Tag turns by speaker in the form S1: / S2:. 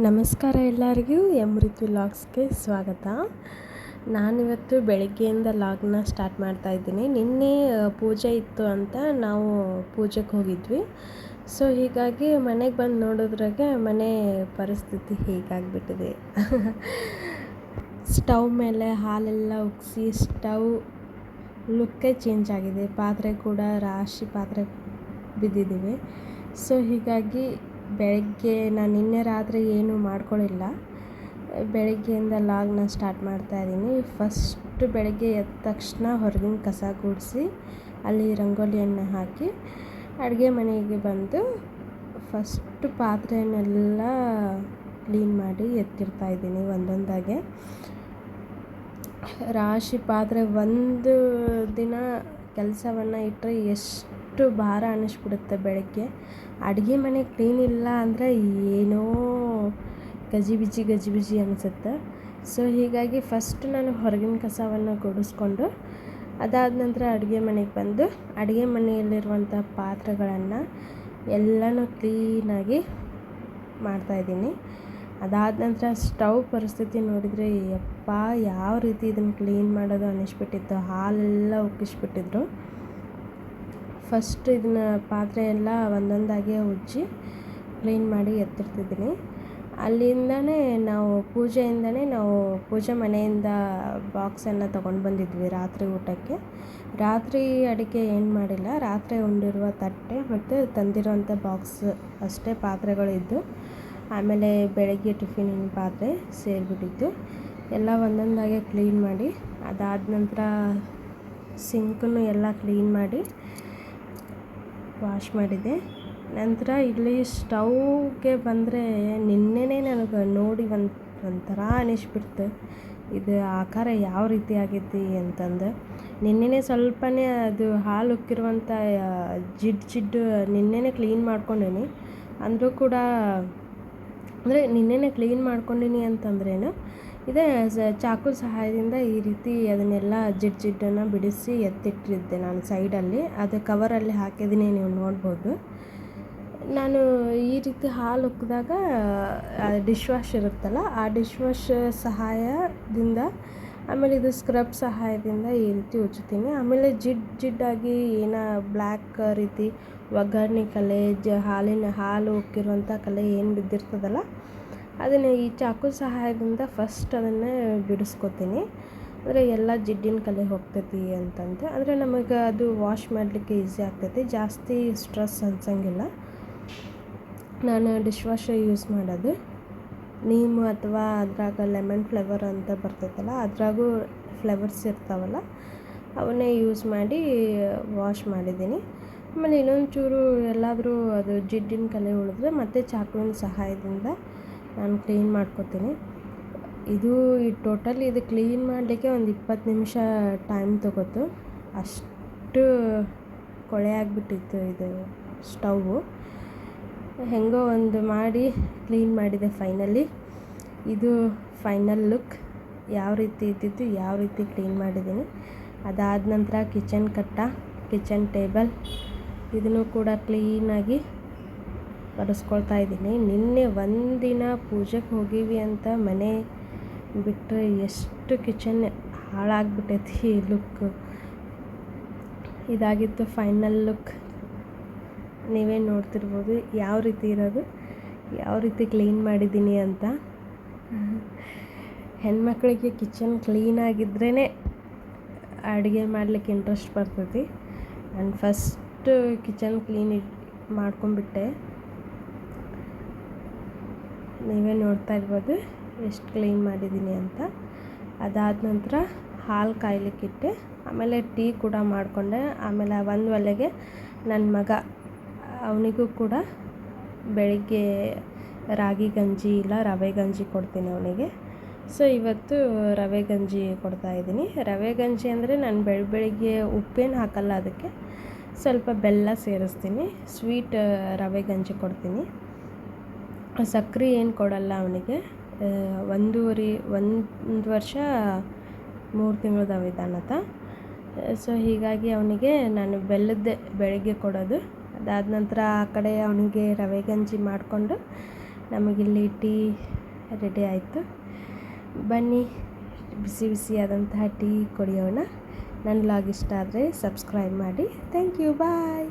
S1: ನಮಸ್ಕಾರ ಎಲ್ಲರಿಗೂ ಋತು ಲಾಗ್ಸ್ಗೆ ಸ್ವಾಗತ. ನಾನಿವತ್ತು ಬೆಳಗ್ಗೆಯಿಂದ ಲಾಗ್ನ ಸ್ಟಾರ್ಟ್ ಮಾಡ್ತಾಯಿದ್ದೀನಿ. ನಿನ್ನೆ ಪೂಜೆ ಇತ್ತು ಅಂತ ನಾವು ಪೂಜೆಗೆ ಹೋಗಿದ್ವಿ. ಸೊ ಹೀಗಾಗಿ ಮನೆಗೆ ಬಂದು ನೋಡಿದ್ರಾಗೆ ಮನೆ ಪರಿಸ್ಥಿತಿ ಹೀಗಾಗಿಬಿಟ್ಟಿದೆ. ಸ್ಟವ್ ಮೇಲೆ ಹಾಲೆಲ್ಲ ಉಗಿಸಿ ಸ್ಟವ್ ಲುಕ್ಕೇ ಚೇಂಜ್ ಆಗಿದೆ. ಪಾತ್ರೆ ಕೂಡ ರಾಶಿ ಪಾತ್ರೆ ಬಿದ್ದಿದ್ದೀವಿ. ಸೊ ಹೀಗಾಗಿ ಬೆಳಗ್ಗೆ ನಾನು ನಿನ್ನೆ ರಾತ್ರಿ ಏನೂ ಮಾಡ್ಕೊಳ್ಳಿಲ್ಲ. ಬೆಳಗ್ಗೆಯಿಂದ ಲಾಗ್ನ ಸ್ಟಾರ್ಟ್ ಮಾಡ್ತಾಯಿದ್ದೀನಿ. ಫಸ್ಟ್ ಬೆಳಗ್ಗೆ ಎದ್ದ ತಕ್ಷಣ ಹೊರಗಿನ ಕಸ ಗುಡಿಸಿ ಅಲ್ಲಿ ರಂಗೋಲಿಯನ್ನು ಹಾಕಿ ಅಡುಗೆ ಮನೆಗೆ ಬಂದು ಫಸ್ಟ್ ಪಾತ್ರೆಯನ್ನೆಲ್ಲ ಕ್ಲೀನ್ ಮಾಡಿ ಎತ್ತಿರ್ತಾಯಿದ್ದೀನಿ ಒಂದೊಂದಾಗೆ. ರಾಶಿ ಪಾತ್ರೆ ಒಂದು ದಿನ ಕೆಲಸವನ್ನು ಇಟ್ಟರೆ ಎಷ್ಟು ಭಾರ ಅನ್ನಿಸ್ಬಿಡುತ್ತೆ. ಬೆಳಗ್ಗೆ ಅಡುಗೆ ಮನೆ ಕ್ಲೀನ್ ಇಲ್ಲ ಅಂದರೆ ಏನೋ ಗಜಿಬಿಜಿ ಅನಿಸುತ್ತೆ. ಸೊ ಹೀಗಾಗಿ ಫಸ್ಟ್ ನಾನು ಹೊರಗಿನ ಕಸವನ್ನು ಗುಡಿಸ್ಕೊಂಡು ಅದಾದ ನಂತರ ಅಡುಗೆ ಮನೆಗೆ ಬಂದು ಅಡುಗೆ ಮನೆಯಲ್ಲಿರುವಂಥ ಪಾತ್ರೆಗಳನ್ನು ಎಲ್ಲನೂ ಕ್ಲೀನಾಗಿ ಮಾಡ್ತಾಯಿದ್ದೀನಿ. ಅದಾದ ನಂತರ ಸ್ಟವ್ ಪರಿಸ್ಥಿತಿ ನೋಡಿದರೆ ಯಪ್ಪ ಯಾವ ರೀತಿ ಇದನ್ನು ಕ್ಲೀನ್ ಮಾಡೋದು ಅನ್ನಿಸ್ಬಿಟ್ಟಿತ್ತು. ಹಾಲೆಲ್ಲ ಉಕ್ಕಿಸ್ಬಿಟ್ಟಿದ್ರು. ಫಸ್ಟ್ ಇದನ್ನ ಪಾತ್ರೆ ಎಲ್ಲ ಒಂದೊಂದಾಗೆ ಉಜ್ಜಿ ಕ್ಲೀನ್ ಮಾಡಿ ಎತ್ತಿರ್ತಿದ್ದೀನಿ. ಅಲ್ಲಿಂದನೇ ನಾವು ಪೂಜೆ ಮನೆಯಿಂದ ಬಾಕ್ಸನ್ನು ತೊಗೊಂಡು ಬಂದಿದ್ವಿ ರಾತ್ರಿ ಊಟಕ್ಕೆ. ರಾತ್ರಿ ಅಡುಗೆ ಏನು ಮಾಡಿಲ್ಲ. ರಾತ್ರಿ ಉಂಡಿರುವ ತಟ್ಟೆ ಮತ್ತು ತಂದಿರುವಂಥ ಬಾಕ್ಸ್ ಅಷ್ಟೇ ಪಾತ್ರೆಗಳಿದ್ದು. ಆಮೇಲೆ ಬೆಳಗ್ಗೆ ಟಿಫಿನಿನ ಪಾತ್ರೆ ಸೇರಿಬಿಟ್ಟಿತ್ತು. ಎಲ್ಲ ಒಂದೊಂದಾಗೆ ಕ್ಲೀನ್ ಮಾಡಿ ಅದಾದ ನಂತರ ಸಿಂಕನ್ನು ಎಲ್ಲ ಕ್ಲೀನ್ ಮಾಡಿ ವಾಶ್ ಮಾಡಿದೆ. ನಂತರ ಇಲ್ಲಿ ಸ್ಟವ್ಗೆ ಬಂದರೆ ನಿನ್ನೆನೇ ನನಗೆ ನೋಡಿ ಒಂಥರ ಅನ್ನಿಸ್ಬಿಡ್ತು. ಇದು ಆಕಾರ ಯಾವ ರೀತಿ ಆಗೈತಿ ಅಂತಂದು. ನಿನ್ನೆನೇ ಸ್ವಲ್ಪನೇ ಅದು ಹಾಲು ಉಕ್ಕಿರುವಂಥ ಜಿಡ್ಡು ನಿನ್ನೆನೇ ಕ್ಲೀನ್ ಮಾಡ್ಕೊಂಡೀನಿ. ಅಂದರೂ ಕೂಡ ಅಂದರೆ ನಿನ್ನೆನೇ ಕ್ಲೀನ್ ಮಾಡ್ಕೊಂಡೀನಿ ಅಂತಂದ್ರೇನು ಇದೇ ಚಾಕು ಸಹಾಯದಿಂದ ಈ ರೀತಿ ಅದನ್ನೆಲ್ಲ ಜಿಡ್ಡನ್ನು ಬಿಡಿಸಿ ಎತ್ತಿಟ್ಟಿದ್ದೆ ನಾನು ಸೈಡಲ್ಲಿ. ಅದು ಕವರಲ್ಲಿ ಹಾಕಿದ್ದೀನಿ, ನೀವು ನೋಡ್ಬೋದು. ನಾನು ಈ ರೀತಿ ಹಾಲು ಉಕ್ಕಿದಾಗ ಡಿಶ್ ವಾಶ್ ಇರುತ್ತಲ್ಲ, ಆ ಡಿಶ್ ವಾಶ್ ಸಹಾಯದಿಂದ ಆಮೇಲೆ ಇದು ಸ್ಕ್ರಬ್ ಸಹಾಯದಿಂದ ಈ ರೀತಿ ಉಜ್ಜುತ್ತೀನಿ. ಆಮೇಲೆ ಜಿಡ್ಡಾಗಿ ಏನೋ ಬ್ಲ್ಯಾಕ್ ರೀತಿ ಒಗ್ಗರಣೆ ಕಲೆ ಹಾಲು ಉಕ್ಕಿರುವಂಥ ಕಲೆ ಏನು ಬಿದ್ದಿರ್ತದಲ್ಲ, ಅದನ್ನು ಈ ಚಾಕು ಸಹಾಯದಿಂದ ಫಸ್ಟ್ ಅದನ್ನು ಬಿಡಿಸ್ಕೊತೀನಿ. ಅಂದರೆ ಎಲ್ಲ ಜಿಡ್ಡಿನ ಕಲೆ ಹೋಗ್ತೈತಿ ಅಂತಂದು. ಅಂದರೆ ನಮಗೆ ಅದು ವಾಶ್ ಮಾಡಲಿಕ್ಕೆ ಈಸಿ ಆಗ್ತೈತಿ, ಜಾಸ್ತಿ ಸ್ಟ್ರೆಸ್ ಅನ್ಸಂಗಿಲ್ಲ. ನಾನು ಡಿಶ್ ವಾಶ್ ಯೂಸ್ ಮಾಡೋದು ನೀಮು ಅಥವಾ ಅದ್ರಾಗ ಲೆಮನ್ ಫ್ಲೇವರ್ ಅಂತ ಬರ್ತೈತಲ್ಲ, ಅದ್ರಾಗೂ ಫ್ಲೇವರ್ಸ್ ಇರ್ತಾವಲ್ಲ, ಅವನ್ನೇ ಯೂಸ್ ಮಾಡಿ ವಾಶ್ ಮಾಡಿದ್ದೀನಿ. ಆಮೇಲೆ ಇನ್ನೊಂಚೂರು ಎಲ್ಲಾದರೂ ಅದು ಜಿಡ್ಡಿನ ಕಲೆ ಉಳಿದ್ರೆ ಮತ್ತೆ ಚಾಕುವಿನ ಸಹಾಯದಿಂದ ನಾನು ಕ್ಲೀನ್ ಮಾಡ್ಕೊತೀನಿ. ಇದು ಕ್ಲೀನ್ ಮಾಡಲಿಕ್ಕೆ ಒಂದು 20 ನಿಮಿಷ ಟೈಮ್ ತೊಗೋತು. ಅಷ್ಟು ಕೊಳೆ ಆಗಿಬಿಟ್ಟಿತ್ತು ಇದು ಸ್ಟವ್ವು. ಹೆಂಗೋ ಒಂದು ಮಾಡಿ ಕ್ಲೀನ್ ಮಾಡಿದೆ ಫೈನಲಿ. ಇದು ಫೈನಲ್ ಲುಕ್. ಯಾವ ರೀತಿ ಇದ್ದಿದ್ದು, ಯಾವ ರೀತಿ ಕ್ಲೀನ್ ಮಾಡಿದ್ದೀನಿ. ಅದಾದ ನಂತರ ಕಿಚನ್ ಟೇಬಲ್ ಇದನ್ನು ಕೂಡ ಕ್ಲೀನಾಗಿ ಒರೆಸ್ಕೊಳ್ತಾ ಇದ್ದೀನಿ. ನಿನ್ನೆ ಒಂದಿನ ಪೂಜೆಗೆ ಹೋಗೀವಿ ಅಂತ ಮನೆ ಬಿಟ್ಟರೆ ಎಷ್ಟು ಕಿಚನ್ ಹಾಳಾಗ್ಬಿಟ್ಟೈತಿ ಲುಕ್. ಇದಾಗಿತ್ತು ಫೈನಲ್ ಲುಕ್. ನೀವೇ ನೋಡ್ತಿರ್ಬೋದು ಯಾವ ರೀತಿ ಇರೋದು, ಯಾವ ರೀತಿ ಕ್ಲೀನ್ ಮಾಡಿದ್ದೀನಿ ಅಂತ. ಹೆಣ್ಮಕ್ಳಿಗೆ ಕಿಚನ್ ಕ್ಲೀನಾಗಿದ್ರೇ ಅಡುಗೆ ಮಾಡಲಿಕ್ಕೆ ಇಂಟ್ರೆಸ್ಟ್ ಬರ್ತೈತಿ. ನಾನು ಫಸ್ಟು ಕಿಚನ್ ಕ್ಲೀನ್ ಮಾಡ್ಕೊಂಡ್ಬಿಟ್ಟೆ. ನೀವೇ ನೋಡ್ತಾ ಇರ್ಬೋದು ಎಷ್ಟು ಕ್ಲೀನ್ ಮಾಡಿದ್ದೀನಿ ಅಂತ. ಅದಾದ ನಂತರ ಹಾಲು ಕಾಯ್ಲಿಕ್ಕಿಟ್ಟೆ. ಆಮೇಲೆ ಟೀ ಕೂಡ ಮಾಡಿಕೊಂಡೆ. ಆಮೇಲೆ ಒಂದು ಒಲೆಗೆ ನನ್ನ ಮಗ, ಅವನಿಗೂ ಕೂಡ ಬೆಳಿಗ್ಗೆ ರಾಗಿ ಗಂಜಿ ಇಲ್ಲ ರವೆ ಗಂಜಿ ಕೊಡ್ತೀನಿ ಅವನಿಗೆ. ಸೊ ಇವತ್ತು ರವೆ ಗಂಜಿ ಕೊಡ್ತಾಯಿದ್ದೀನಿ. ರವೆ ಗಂಜಿ ಅಂದರೆ ನಾನು ಬೆಳಿಗ್ಗೆ ಉಪ್ಪೇನು ಹಾಕಲ್ಲ, ಅದಕ್ಕೆ ಸ್ವಲ್ಪ ಬೆಲ್ಲ ಸೇರಿಸ್ತೀನಿ. ಸ್ವೀಟ್ ರವೆ ಗಂಜಿ ಕೊಡ್ತೀನಿ. ಸಕ್ಕರೆ ಏನು ಕೊಡಲ್ಲ ಅವನಿಗೆ. 1 ವರ್ಷ 3 ತಿಂಗಳದವ ಇದ್ದಾನತ. ಸೊ ಹೀಗಾಗಿ ಅವನಿಗೆ ನಾನು ಬೆಲ್ಲದ್ದೇ ಬೆಳಗ್ಗೆ ಕೊಡೋದು. ಅದಾದ ನಂತರ ಆ ಕಡೆ ಅವನಿಗೆ ರವೆ ಗಂಜಿ ಮಾಡಿಕೊಂಡು ನಮಗಿಲ್ಲಿ ಟೀ ರೆಡಿ ಆಯಿತು. ಬನ್ನಿ ಬಿಸಿ ಬಿಸಿಯಾದಂತಹ ಟೀ ಕುಡಿಯೋಣ. ನನ್ನ ವ್ಲಾಗ್ ಇಷ್ಟ ಆದರೆ ಸಬ್ಸ್ಕ್ರೈಬ್ ಮಾಡಿ. Thank you, bye.